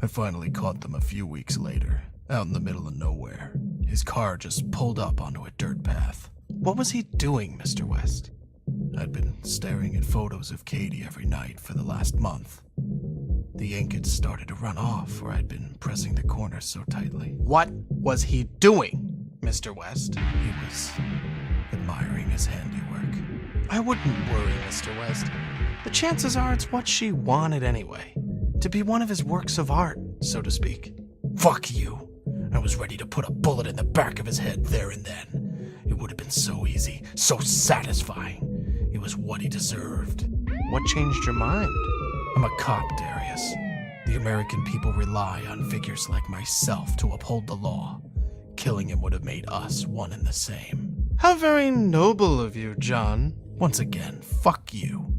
I finally caught them a few weeks later, out in the middle of nowhere. His car just pulled up onto a dirt path. What was he doing, Mr. West? I'd been staring at photos of Katie every night for the last month. The ink had started to run off where I'd been pressing the corners so tightly. What was he doing, Mr. West? He was admiring his handiwork. I wouldn't worry, Mr. West. The chances are it's what she wanted anyway. To be one of his works of art, so to speak. Fuck you! I was ready to put a bullet in the back of his head there and then. It would have been so easy, so satisfying. It was what he deserved. What changed your mind? I'm a cop, Darius. The American people rely on figures like myself to uphold the law. Killing him would have made us one and the same. How very noble of you, John. Once again, fuck you.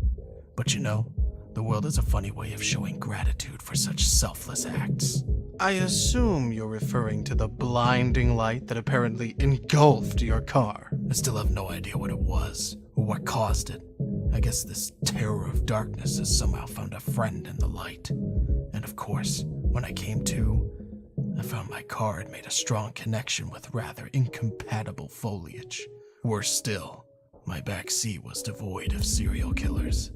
But you know, the world has a funny way of showing gratitude for such selfless acts. I assume you're referring to the blinding light that apparently engulfed your car. I still have no idea what it was, or what caused it. I guess this terror of darkness has somehow found a friend in the light. And of course, when I came to, I found my car had made a strong connection with rather incompatible foliage. Worse still, my back seat was devoid of serial killers.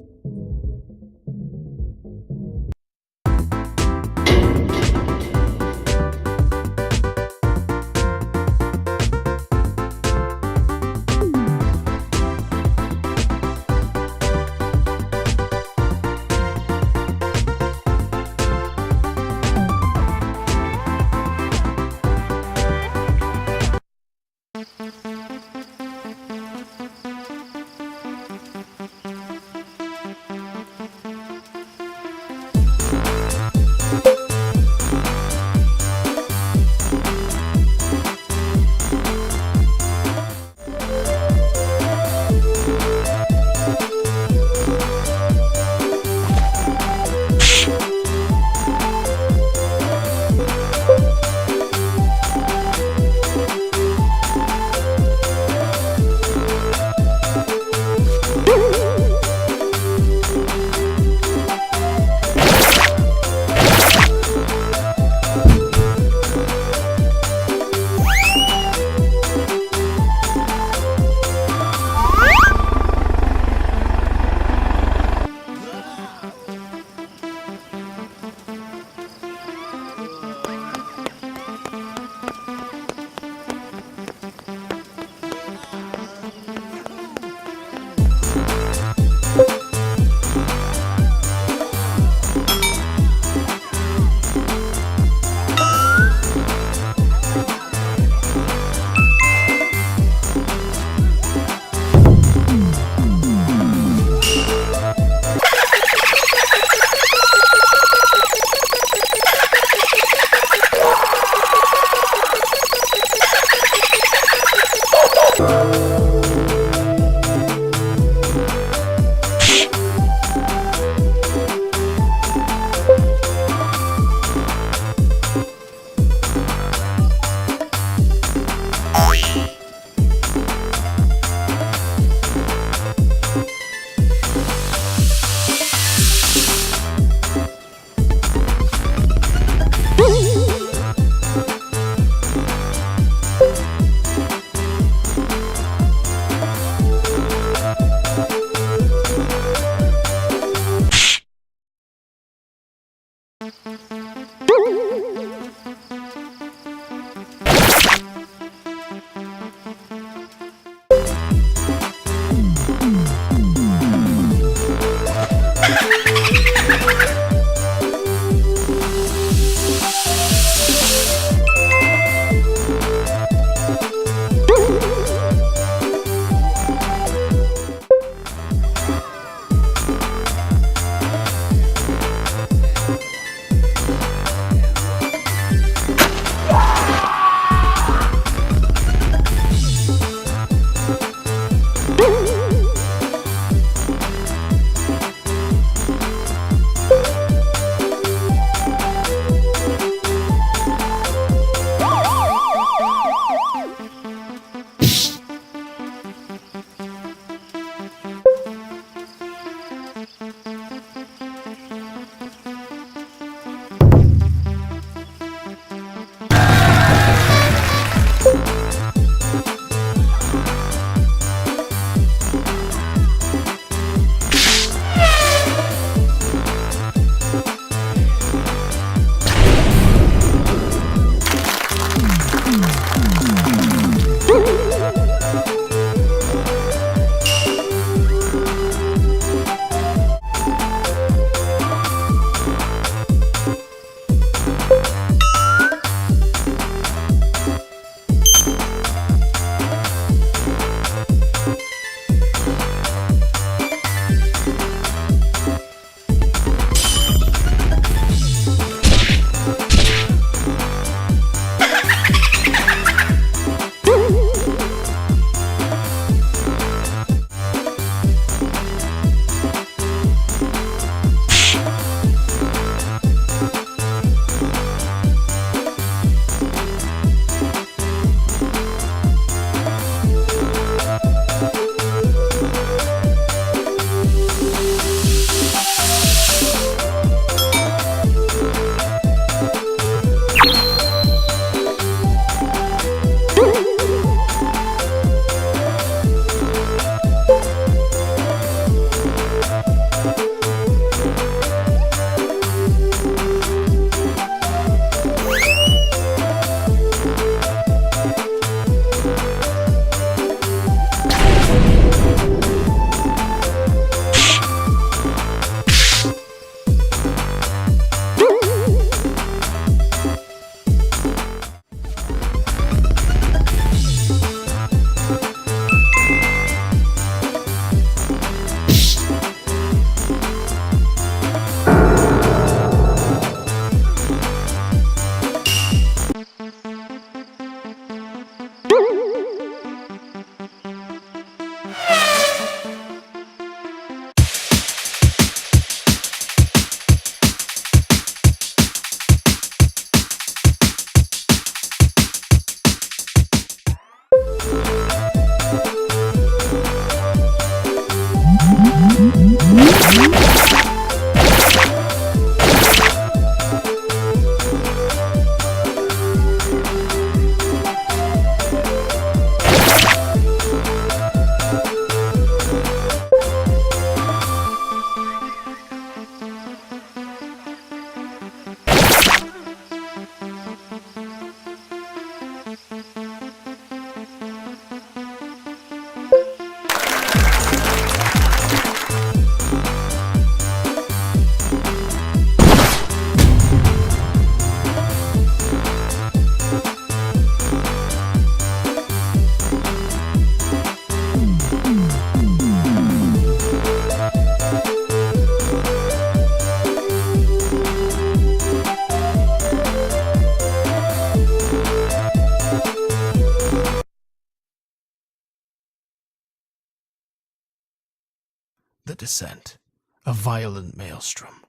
The descent. A violent maelstrom.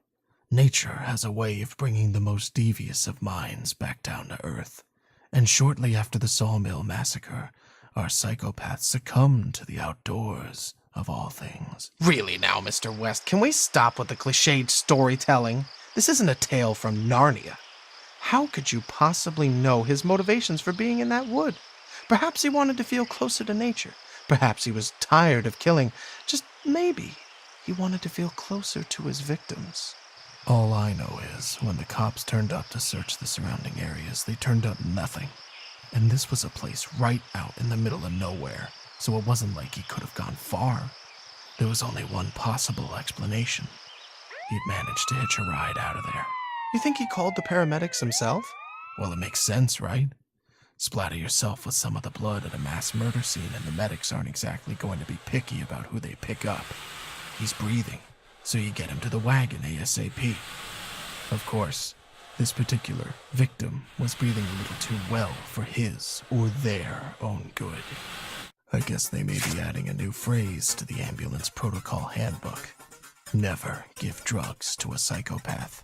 Nature has a way of bringing the most devious of minds back down to earth. And shortly after the Sawmill Massacre, our psychopath succumbed to the outdoors, of all things. Really now, Mr. West, can we stop with the cliched storytelling? This isn't a tale from Narnia. How could you possibly know his motivations for being in that wood? Perhaps he wanted to feel closer to nature. Perhaps he was tired of killing. Just maybe he wanted to feel closer to his victims. All I know is, when the cops turned up to search the surrounding areas, they turned up nothing. And this was a place right out in the middle of nowhere, so it wasn't like he could have gone far. There was only one possible explanation. He'd managed to hitch a ride out of there. You think he called the paramedics himself? Well, it makes sense, right? Splatter yourself with some of the blood at a mass murder scene and the medics aren't exactly going to be picky about who they pick up. He's breathing, so you get him to the wagon ASAP. Of course, this particular victim was breathing a little too well for his or their own good. I guess they may be adding a new phrase to the ambulance protocol handbook. Never give drugs to a psychopath.